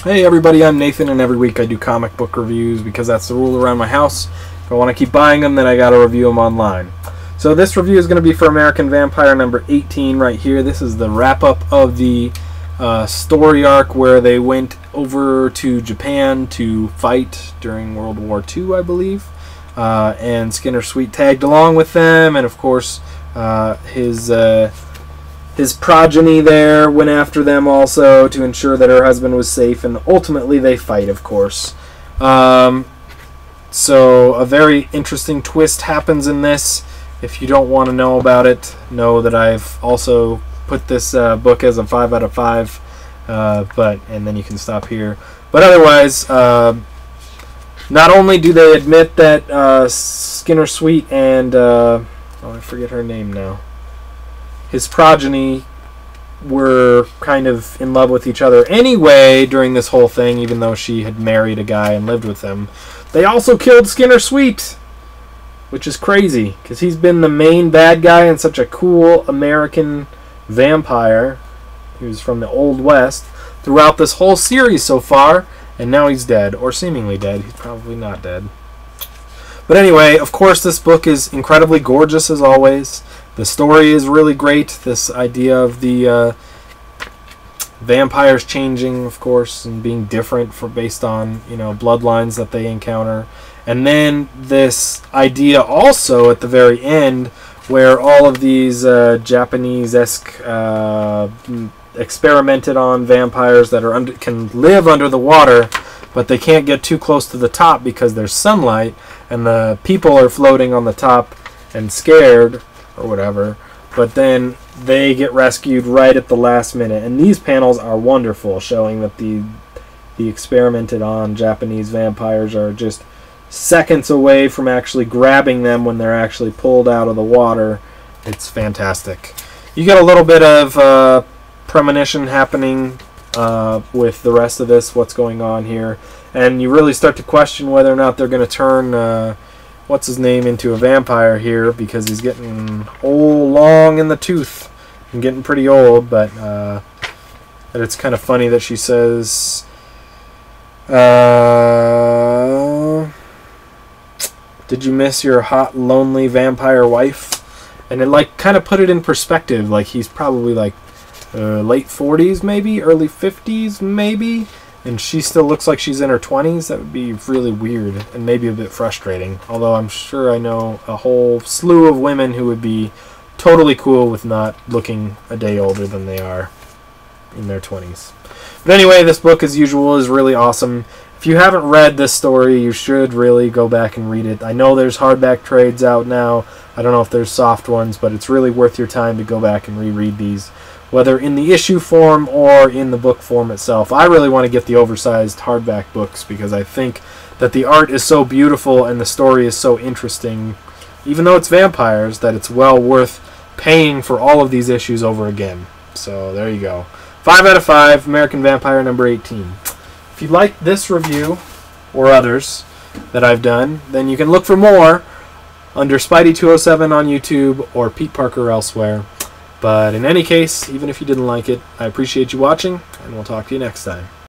Hey everybody, I'm Nathan, and every week I do comic book reviews because that's the rule around my house. If I want to keep buying them, then I gotta review them online. So this review is going to be for American Vampire number 18 right here. This is the wrap-up of the story arc where they went over to Japan to fight during World War II, I believe. And Skinner Sweet tagged along with them, and of course his progeny there went after them also to ensure that her husband was safe, and ultimately they fight, of course. So a very interesting twist happens in this. If you don't want to know about it, know that I've also put this book as a 5 out of 5, and then you can stop here. But otherwise, not only do they admit that Skinner Sweet and I forget her name now, his progeny were kind of in love with each other anyway during this whole thing, even though she had married a guy and lived with him. They also killed Skinner Sweet, which is crazy, because he's been the main bad guy and such a cool American vampire. He was from the Old West throughout this whole series so far, and now he's dead, or seemingly dead. He's probably not dead. But anyway, of course, this book is incredibly gorgeous as always. The story is really great. This idea of the vampires changing, of course, and being different based on, bloodlines that they encounter. And then this idea also at the very end where all of these Japanese-esque experimented on vampires that can live under the water, but they can't get too close to the top because there's sunlight, and the people are floating on the top and scared or whatever, but then they get rescued right at the last minute. And these panels are wonderful, showing that the experimented on Japanese vampires are just seconds away from actually grabbing them when they're actually pulled out of the water. It's fantastic. You get a little bit of premonition happening with the rest of this, what's going on here, and you really start to question whether or not they're going to turn what's his name into a vampire here, because he's getting long in the tooth and getting pretty old. But it's kind of funny that she says did you miss your hot lonely vampire wife? And it kind of put it in perspective, like he's probably like late 40s maybe, early 50s maybe, and she still looks like she's in her 20s. That would be really weird and maybe a bit frustrating. Although I'm sure I know a whole slew of women who would be totally cool with not looking a day older than they are in their 20s. But anyway, this book, as usual, is really awesome. If you haven't read this story, you should really go back and read it. I know there's hardback trades out now. I don't know if there's soft ones, but it's really worth your time to go back and reread these, whether in the issue form or in the book form itself. I really want to get the oversized hardback books because I think that the art is so beautiful and the story is so interesting, even though it's vampires, that it's well worth paying for all of these issues over again. So there you go. 5 out of 5, American Vampire number 18. If you like this review or others that I've done, then you can look for more under Spidey207 on YouTube or Peteparker elsewhere. But in any case, even if you didn't like it, I appreciate you watching, and we'll talk to you next time.